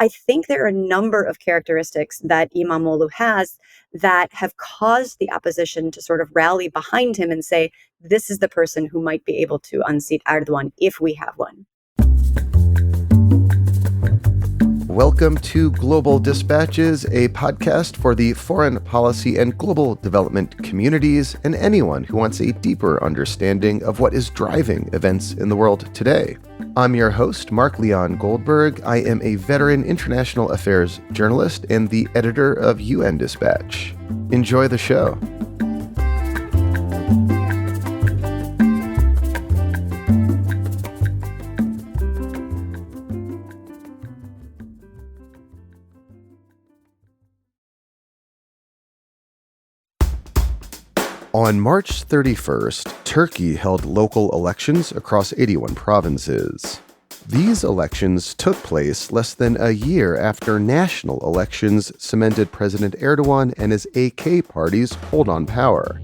I think there are a number of characteristics that Imamoglu has that have caused the opposition to sort of rally behind him and say, this is the person who might be able to unseat Erdogan if we have one. Welcome to Global Dispatches, a podcast for the foreign policy and global development communities and anyone who wants a deeper understanding of what is driving events in the world today. I'm your host, Mark Leon Goldberg. I am a veteran international affairs journalist and the editor of UN Dispatch. Enjoy the show. On March 31st, Turkey held local elections across 81 provinces. These elections took place less than a year after national elections cemented President Erdogan and his AK party's hold on power.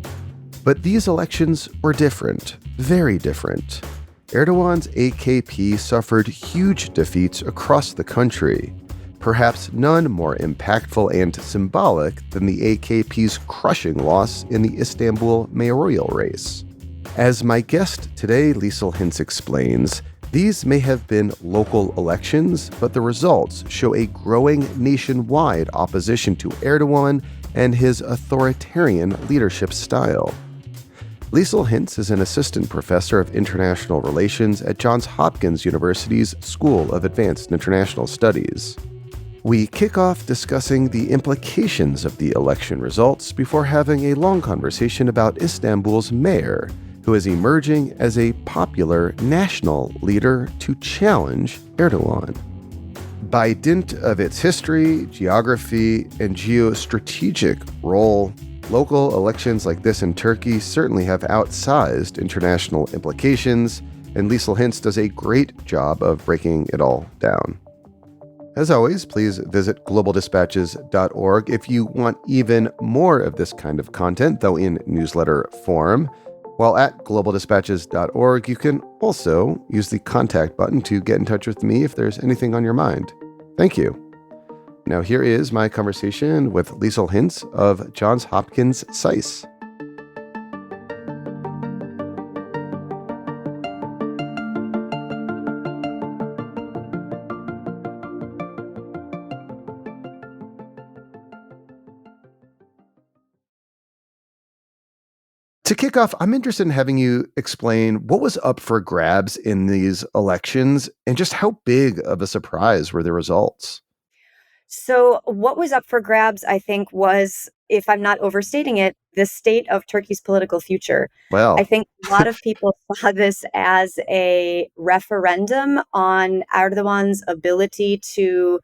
But these elections were different, very different. Erdogan's AKP suffered huge defeats across the country. Perhaps none more impactful and symbolic than the AKP's crushing loss in the Istanbul Mayoral race. As my guest today, Lisel Hintz, explains, these may have been local elections, but the results show a growing nationwide opposition to Erdogan and his authoritarian leadership style. Lisel Hintz is an assistant professor of international relations at Johns Hopkins University's School of Advanced International Studies. We kick off discussing the implications of the election results before having a long conversation about Istanbul's mayor, who is emerging as a popular national leader to challenge Erdogan. By dint of its history, geography, and geostrategic role, local elections like this in Turkey certainly have outsized international implications, and Lisel Hintz does a great job of breaking it all down. As always, please visit globaldispatches.org if you want even more of this kind of content, though in newsletter form. While at globaldispatches.org, you can also use the contact button to get in touch with me if there's anything on your mind. Thank you. Now here is my conversation with Lisel Hintz of Johns Hopkins SAIS. To kick off, I'm interested in having you explain what was up for grabs in these elections and just how big of a surprise were the results. So what was up for grabs, I think, was, if I'm not overstating it, the state of Turkey's political future. Well, I think a lot of people saw this as a referendum on Erdogan's ability to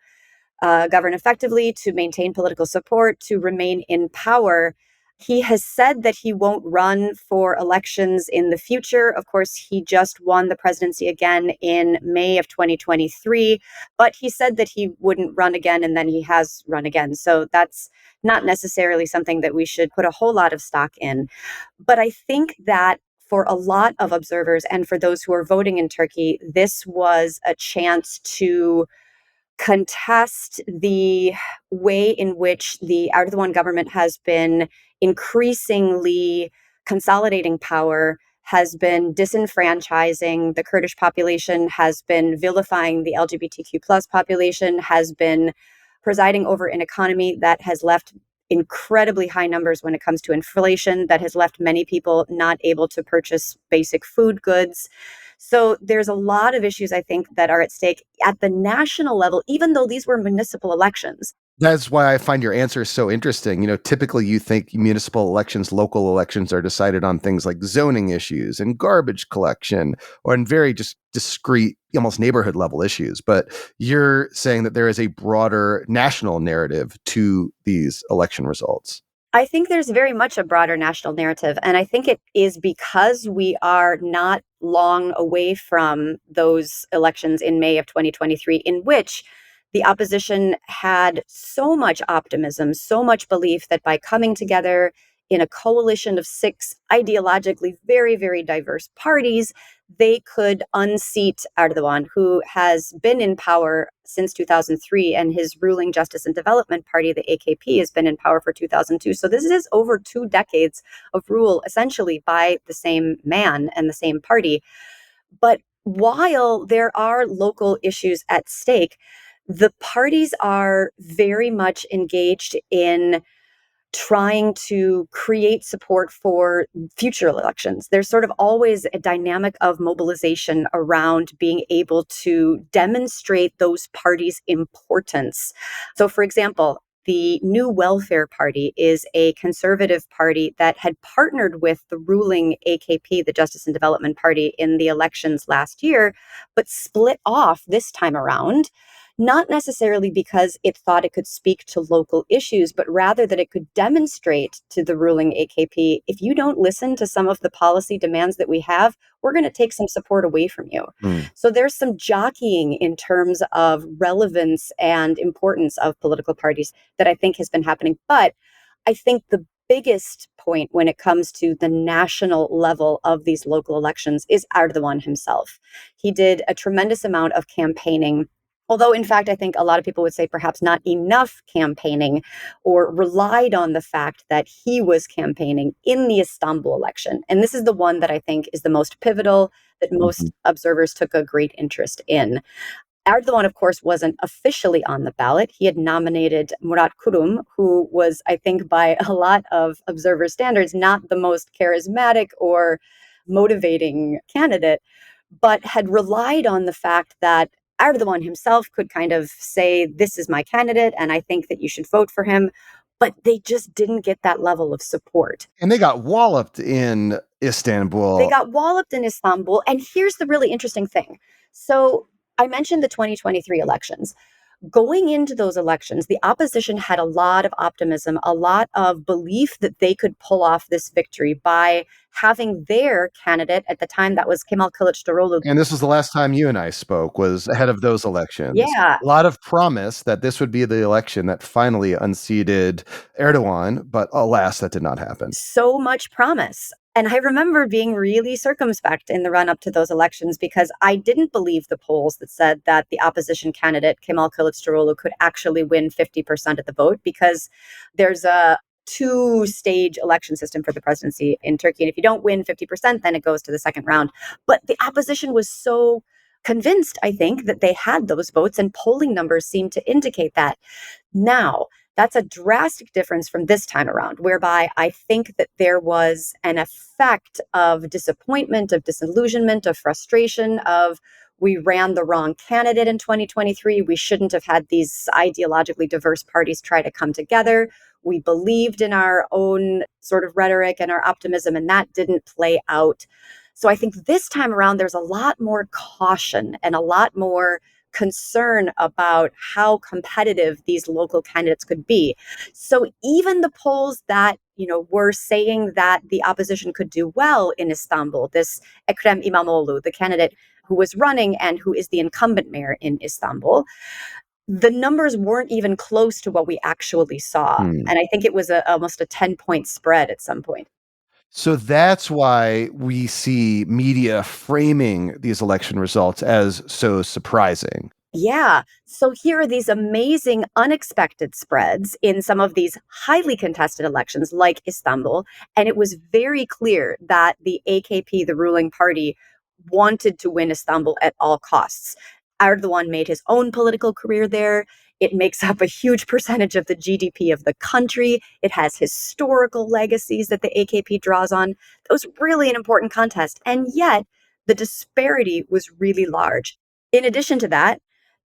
govern effectively, to maintain political support, to remain in power. He has said that he won't run for elections in the future. Of course, he just won the presidency again in May of 2023, but he said that he wouldn't run again, and then he has run again. So that's not necessarily something that we should put a whole lot of stock in. But I think that for a lot of observers and for those who are voting in Turkey, this was a chance to contest the way in which the Erdogan government has been increasingly consolidating power, has been disenfranchising the Kurdish population, has been vilifying the LGBTQ plus population, has been presiding over an economy that has left incredibly high numbers when it comes to inflation, that has left many people not able to purchase basic food goods. So there's a lot of issues, I think, that are at stake at the national level, even though these were municipal elections. That's why I find your answer so interesting. Typically you think municipal elections, local elections are decided on things like zoning issues and garbage collection or in very just discrete, almost neighborhood level issues. But you're saying that there is a broader national narrative to these election results. I think there's very much a broader national narrative. And I think it is because we are not long away from those elections in May of 2023, in which the opposition had so much optimism, so much belief that by coming together in a coalition of six ideologically very, very diverse parties, they could unseat Erdogan, who has been in power since 2003, and his ruling Justice and Development Party, the AKP, has been in power for 2002. So this is over 2 decades of rule, essentially by the same man and the same party. But while there are local issues at stake, the parties are very much engaged in trying to create support for future elections. There's sort of always a dynamic of mobilization around being able to demonstrate those parties' importance. So, for example, the New Welfare Party is a conservative party that had partnered with the ruling AKP, the Justice and Development Party, in the elections last year, but split off this time around, not necessarily because it thought it could speak to local issues, but rather that it could demonstrate to the ruling AKP, if you don't listen to some of the policy demands that we have, we're going to take some support away from you. Mm. So there's some jockeying in terms of relevance and importance of political parties that I think has been happening. But I think the biggest point when it comes to the national level of these local elections is Erdogan himself. He did a tremendous amount of campaigning. Although, in fact, I think a lot of people would say perhaps not enough campaigning, or relied on the fact that he was campaigning in the Istanbul election. And this is the one that I think is the most pivotal, that most observers took a great interest in. Erdogan, of course, wasn't officially on the ballot. He had nominated Murat Kurum, who was, I think, by a lot of observer standards, not the most charismatic or motivating candidate, but had relied on the fact that Erdogan himself could kind of say, this is my candidate, and I think that you should vote for him. But they just didn't get that level of support. And they got walloped in Istanbul. They got walloped in Istanbul. And here's the really interesting thing. So I mentioned the 2023 elections. Going into those elections, the opposition had a lot of optimism, a lot of belief that they could pull off this victory by having their candidate at the time, that was Kemal Kılıçdaroğlu. And this was the last time you and I spoke, was ahead of those elections. Yeah. A lot of promise that this would be the election that finally unseated Erdogan, but alas, that did not happen. So much promise. And I remember being really circumspect in the run up to those elections, because I didn't believe the polls that said that the opposition candidate, Kemal Kılıçdaroğlu, could actually win 50% of the vote, because there's a 2-stage election system for the presidency in Turkey. And if you don't win 50%, then it goes to the second round. But the opposition was so convinced, I think, that they had those votes, and polling numbers seemed to indicate that. Now, that's a drastic difference from this time around, whereby I think that there was an effect of disappointment, of disillusionment, of frustration, of we ran the wrong candidate in 2023. We shouldn't have had these ideologically diverse parties try to come together. We believed in our own sort of rhetoric and our optimism, and that didn't play out. So I think this time around, there's a lot more caution and a lot more concern about how competitive these local candidates could be. So even the polls that, were saying that the opposition could do well in Istanbul, this Ekrem İmamoğlu, the candidate who was running and who is the incumbent mayor in Istanbul, the numbers weren't even close to what we actually saw. And I think it was almost a 10-point spread at some point. So that's why we see media framing these election results as so surprising. Yeah. So here are these amazing, unexpected spreads in some of these highly contested elections like Istanbul. And it was very clear that the AKP, the ruling party, wanted to win Istanbul at all costs. Erdogan made his own political career there. It makes up a huge percentage of the GDP of the country. It has historical legacies that the AKP draws on. It was really an important contest. And yet the disparity was really large. In addition to that,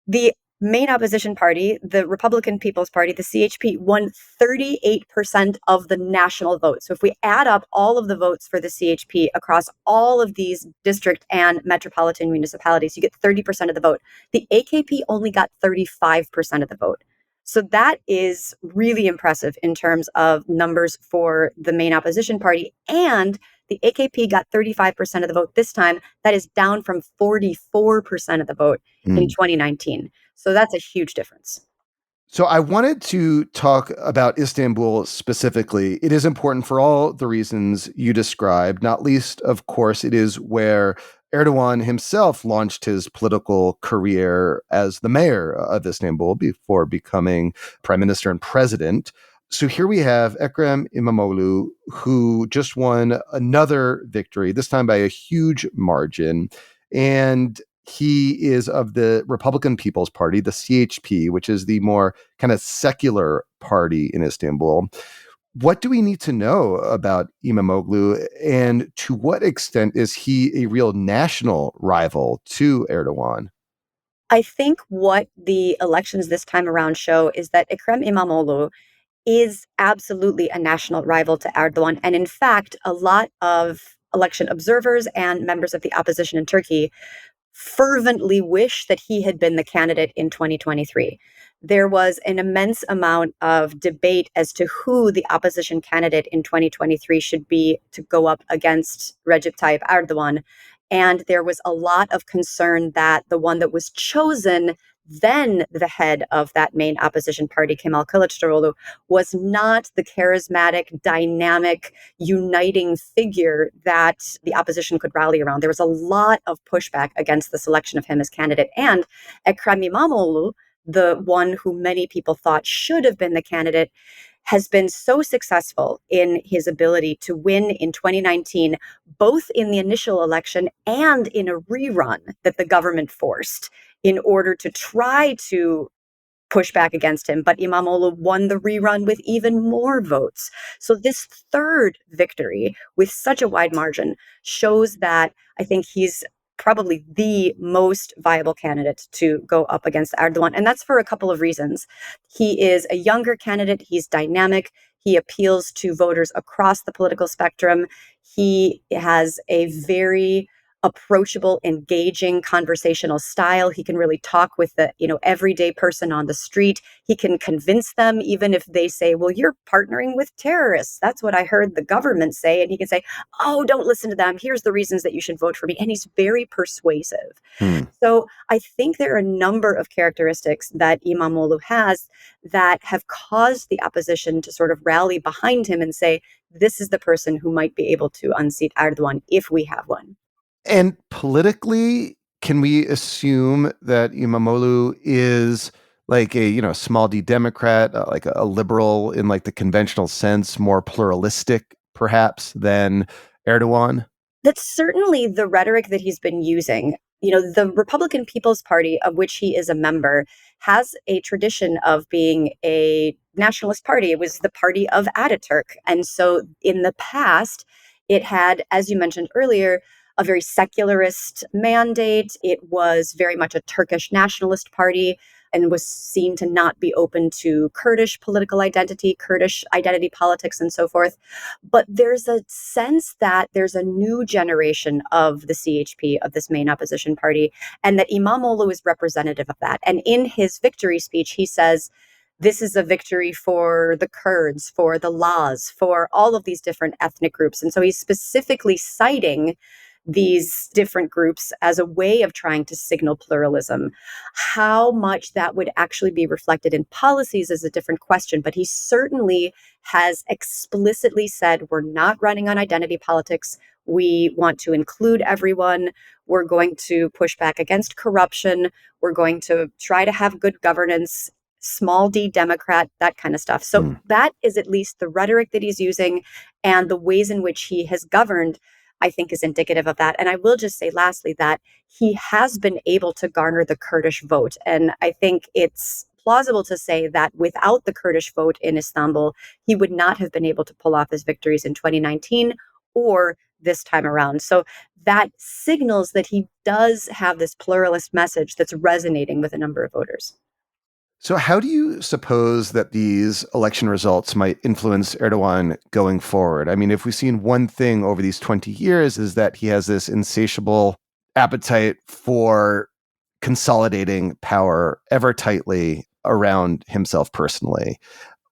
the main opposition party, the Republican People's Party, the CHP, won 38% of the national vote. So if we add up all of the votes for the CHP across all of these district and metropolitan municipalities, you get 30% of the vote. The AKP only got 35% of the vote. So that is really impressive in terms of numbers for the main opposition party. And the AKP got 35% of the vote this time. That is down from 44% of the vote in 2019. So that's a huge difference. So I wanted to talk about Istanbul specifically. It is important for all the reasons you described, not least, of course, it is where Erdogan himself launched his political career as the mayor of Istanbul before becoming prime minister and president. So here we have Ekrem İmamoğlu, who just won another victory, this time by a huge margin. And he is of the Republican People's Party, the CHP, which is the more kind of secular party in Istanbul. What do we need to know about İmamoğlu, and to what extent is he a real national rival to Erdogan? I think what the elections this time around show is that Ekrem İmamoğlu is absolutely a national rival to Erdogan. And in fact, a lot of election observers and members of the opposition in Turkey fervently wish that he had been the candidate in 2023. There was an immense amount of debate as to who the opposition candidate in 2023 should be to go up against Recep Tayyip Erdogan. And there was a lot of concern that the one that was chosen, then the head of that main opposition party, Kemal Kılıçdaroğlu, was not the charismatic, dynamic, uniting figure that the opposition could rally around. There was a lot of pushback against the selection of him as candidate. And Ekrem İmamoğlu, the one who many people thought should have been the candidate, has been so successful in his ability to win in 2019, both in the initial election and in a rerun that the government forced in order to try to push back against him. But İmamoğlu won the rerun with even more votes. So this third victory with such a wide margin shows that I think he's probably the most viable candidate to go up against Erdogan. And that's for a couple of reasons. He is a younger candidate. He's dynamic. He appeals to voters across the political spectrum. He has a very approachable, engaging conversational style. He can really talk with the, everyday person on the street. He can convince them, even if they say, well, you're partnering with terrorists. That's what I heard the government say. And he can say, oh, don't listen to them. Here's the reasons that you should vote for me. And he's very persuasive. Hmm. So I think there are a number of characteristics that İmamoğlu has that have caused the opposition to sort of rally behind him and say, this is the person who might be able to unseat Erdogan if we have one. And politically, can we assume that İmamoğlu is like a small d Democrat, like a liberal in like the conventional sense, more pluralistic perhaps than Erdogan? That's certainly the rhetoric that he's been using. The Republican People's Party, of which he is a member, has a tradition of being a nationalist party. It was the party of Ataturk. And so in the past, it had, as you mentioned earlier, a very secularist mandate. It was very much a Turkish nationalist party and was seen to not be open to Kurdish political identity, Kurdish identity politics, and so forth. But there's a sense that there's a new generation of the CHP, of this main opposition party, and that İmamoğlu is representative of that. And in his victory speech, he says, this is a victory for the Kurds, for the Laz, for all of these different ethnic groups. And so he's specifically citing these different groups as a way of trying to signal pluralism. How much that would actually be reflected in policies is a different question, but he certainly has explicitly said, we're not running on identity politics. We want to include everyone. We're going to push back against corruption. We're going to try to have good governance, small d Democrat, that kind of stuff. So that is at least the rhetoric that he's using, and the ways in which he has governed, I think, is indicative of that. And I will just say lastly that he has been able to garner the Kurdish vote. And I think it's plausible to say that without the Kurdish vote in Istanbul, he would not have been able to pull off his victories in 2019 or this time around. So that signals that he does have this pluralist message that's resonating with a number of voters. So how do you suppose that these election results might influence Erdogan going forward? I mean, if we've seen one thing over these 20 years is that he has this insatiable appetite for consolidating power ever tightly around himself personally.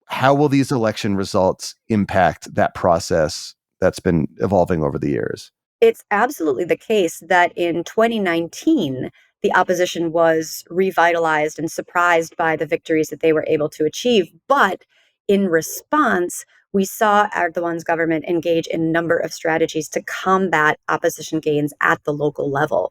How will these election results impact that process that's been evolving over the years? It's absolutely the case that in 2019, the opposition was revitalized and surprised by the victories that they were able to achieve. But in response, we saw Erdogan's government engage in a number of strategies to combat opposition gains at the local level.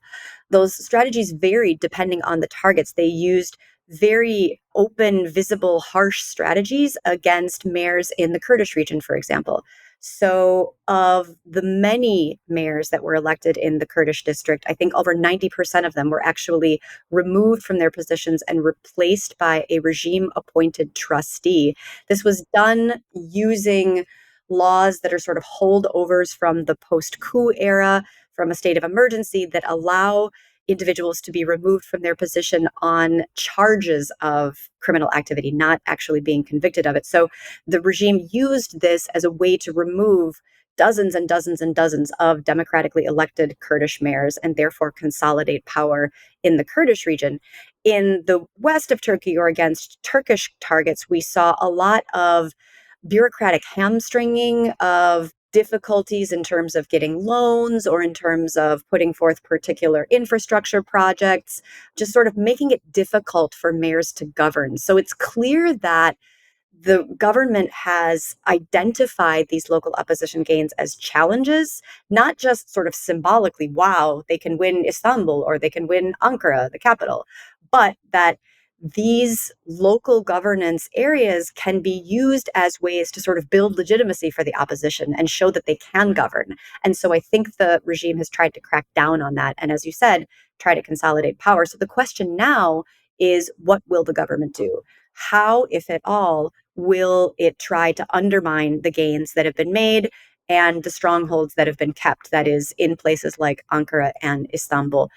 Those strategies varied depending on the targets. They used very open, visible, harsh strategies against mayors in the Kurdish region, for example. So, of the many mayors that were elected in the Kurdish district, I think over 90% of them were actually removed from their positions and replaced by a regime appointed trustee. This was done using laws that are sort of holdovers from the post coup era, from a state of emergency that allow individuals to be removed from their position on charges of criminal activity, not actually being convicted of it. So the regime used this as a way to remove dozens and dozens and dozens of democratically elected Kurdish mayors and therefore consolidate power in the Kurdish region. In the west of Turkey, or against Turkish targets, we saw a lot of bureaucratic hamstringing, of difficulties in terms of getting loans or in terms of putting forth particular infrastructure projects, just sort of making it difficult for mayors to govern. So it's clear that the government has identified these local opposition gains as challenges, not just sort of symbolically, wow, they can win Istanbul or they can win Ankara, the capital, but that these local governance areas can be used as ways to sort of build legitimacy for the opposition and show that they can govern. And so I think the regime has tried to crack down on that. And as you said, try to consolidate power. So the question now is, what will the government do? How, if at all, will it try to undermine the gains that have been made and the strongholds that have been kept, that is, in places like Ankara and Istanbul?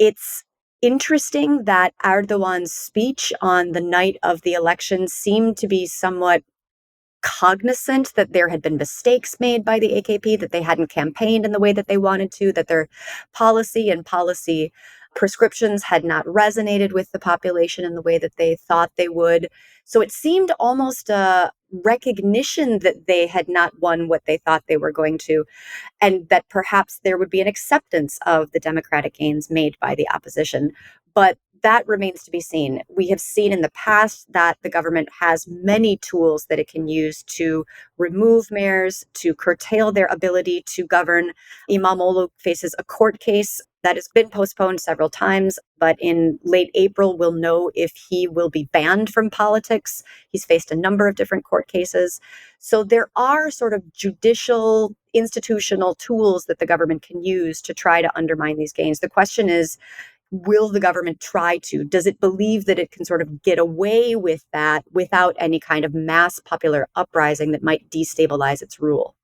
It's interesting that Erdogan's speech on the night of the election seemed to be somewhat cognizant that there had been mistakes made by the AKP, that they hadn't campaigned in the way that they wanted to, that their policy and policy prescriptions had not resonated with the population in the way that they thought they would. So it seemed almost a recognition that they had not won what they thought they were going to, and that perhaps there would be an acceptance of the democratic gains made by the opposition. But that remains to be seen. We have seen in the past that the government has many tools that it can use to remove mayors, to curtail their ability to govern. Imamoglu faces a court case that has been postponed several times, but in late April, we'll know if he will be banned from politics. He's faced a number of different court cases. So there are sort of judicial, institutional tools that the government can use to try to undermine these gains. The question is, will the government try to? Does it believe that it can sort of get away with that without any kind of mass popular uprising that might destabilize its rule?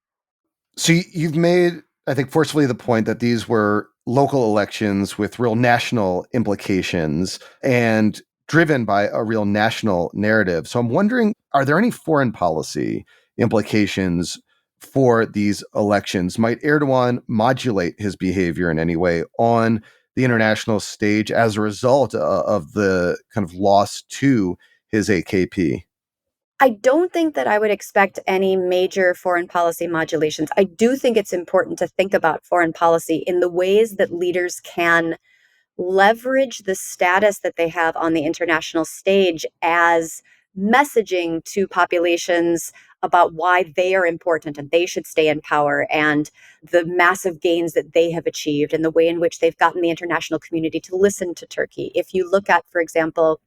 So you've made, I think, forcefully the point that these were local elections with real national implications and driven by a real national narrative. So I'm wondering, are there any foreign policy implications for these elections? Might Erdogan modulate his behavior in any way on the international stage as a result of the kind of loss to his AKP? I don't think that I would expect any major foreign policy modulations. I do think it's important to think about foreign policy in the ways that leaders can leverage the status that they have on the international stage as messaging to populations about why they are important and they should stay in power, and the massive gains that they have achieved and the way in which they've gotten the international community to listen to Turkey. If you look at, for example,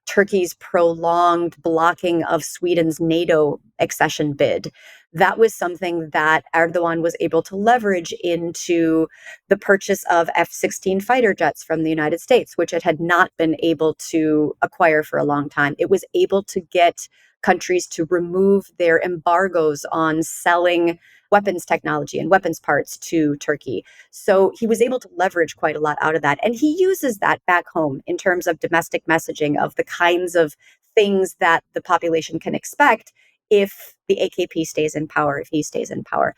Turkey's prolonged blocking of Sweden's NATO accession bid, that was something that Erdogan was able to leverage into the purchase of F-16 fighter jets from the United States, which it had not been able to acquire for a long time. It was able to get countries to remove their embargoes on selling weapons technology and weapons parts to Turkey. So he was able to leverage quite a lot out of that. And he uses that back home in terms of domestic messaging of the kinds of things that the population can expect if the AKP stays in power, if he stays in power.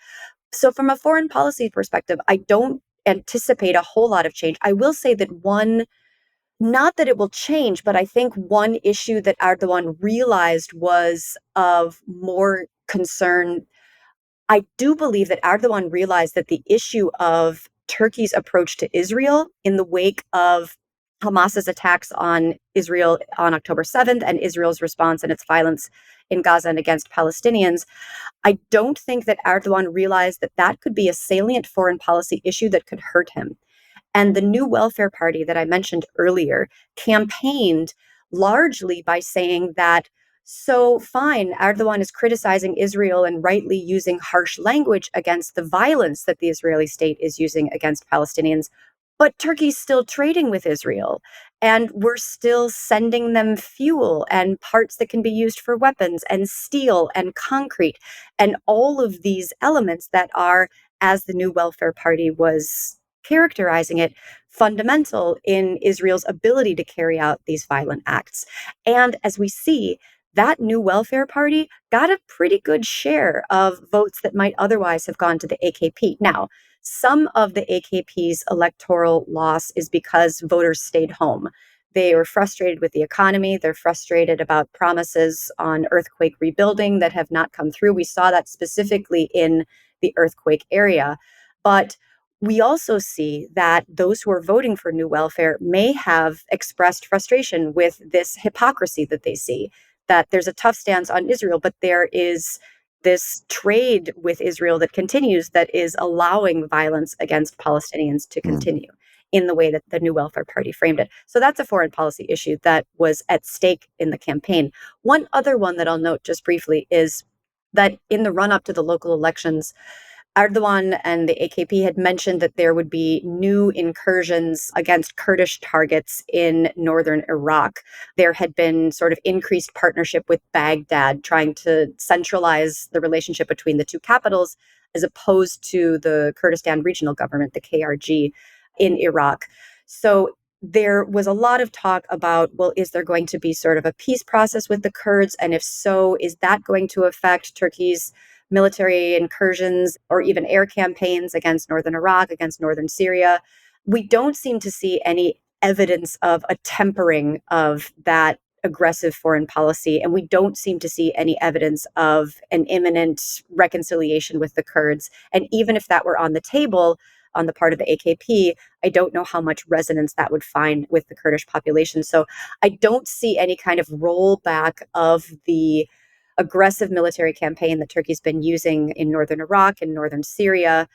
So from a foreign policy perspective, I don't anticipate a whole lot of change. I will say that one, not that it will change, but I think one issue that Erdogan realized was of more concern. I do believe that Erdogan realized that the issue of Turkey's approach to Israel in the wake of Hamas's attacks on Israel on October 7th and Israel's response and its violence in Gaza and against Palestinians, I don't think that Erdogan realized that that could be a salient foreign policy issue that could hurt him. And the New Welfare Party that I mentioned earlier campaigned largely by saying that, so fine, Erdogan is criticizing Israel and rightly using harsh language against the violence that the Israeli state is using against Palestinians. But Turkey's still trading with Israel, and we're still sending them fuel and parts that can be used for weapons and steel and concrete and all of these elements that are, as the New Welfare Party was characterizing it, fundamental in Israel's ability to carry out these violent acts. And as we see, that New Welfare Party got a pretty good share of votes that might otherwise have gone to the AKP. Now, some of the AKP's electoral loss is because voters stayed home. They were frustrated with the economy. They're frustrated about promises on earthquake rebuilding that have not come through. We saw that specifically in the earthquake area. But we also see that those who are voting for new welfare may have expressed frustration with this hypocrisy that they see, that there's a tough stance on Israel, but there is this trade with Israel that continues that is allowing violence against Palestinians to continue in the way that the New Welfare Party framed it. So that's a foreign policy issue that was at stake in the campaign. One other one that I'll note just briefly is that in the run-up to the local elections, Erdogan and the AKP had mentioned that there would be new incursions against Kurdish targets in northern Iraq. There had been sort of increased partnership with Baghdad, trying to centralize the relationship between the two capitals, as opposed to the Kurdistan Regional Government, the KRG, in Iraq. So there was a lot of talk about, well, is there going to be sort of a peace process with the Kurds? And if so, is that going to affect Turkey's military incursions or even air campaigns against northern Iraq, against northern Syria? We don't seem to see any evidence of a tempering of that aggressive foreign policy. And we don't seem to see any evidence of an imminent reconciliation with the Kurds. And even if that were on the table on the part of the AKP, I don't know how much resonance that would find with the Kurdish population. So I don't see any kind of rollback of the aggressive military campaign that Turkey's been using in northern Iraq and northern Syria.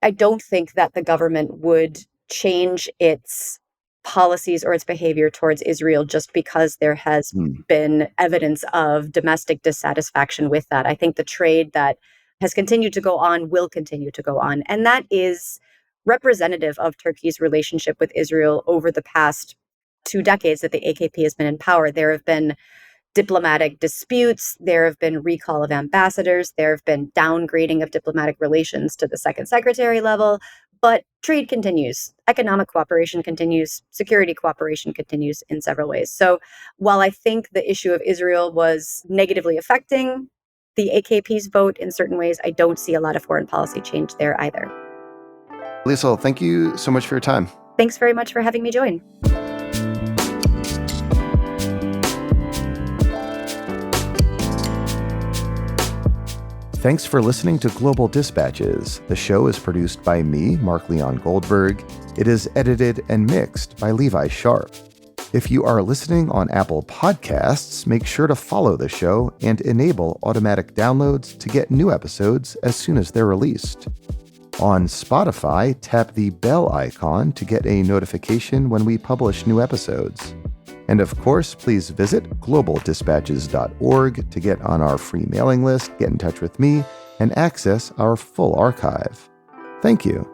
I don't think that the government would change its policies or its behavior towards Israel just because there has been evidence of domestic dissatisfaction with that. I think the trade that has continued to go on will continue to go on. And that is representative of Turkey's relationship with Israel over the past 2 decades that the AKP has been in power. There have been diplomatic disputes, there have been recall of ambassadors, there have been downgrading of diplomatic relations to the second secretary level, but trade continues, economic cooperation continues, security cooperation continues in several ways. So while I think the issue of Israel was negatively affecting the AKP's vote in certain ways, I don't see a lot of foreign policy change there either. Lisel, thank you so much for your time. Thanks very much for having me join. Thanks for listening to Global Dispatches. The show is produced by me, Mark Leon Goldberg. It is edited and mixed by Levi Sharp. If you are listening on Apple Podcasts, make sure to follow the show and enable automatic downloads to get new episodes as soon as they're released. On Spotify, tap the bell icon to get a notification when we publish new episodes. And of course, please visit globaldispatches.org to get on our free mailing list, get in touch with me, and access our full archive. Thank you.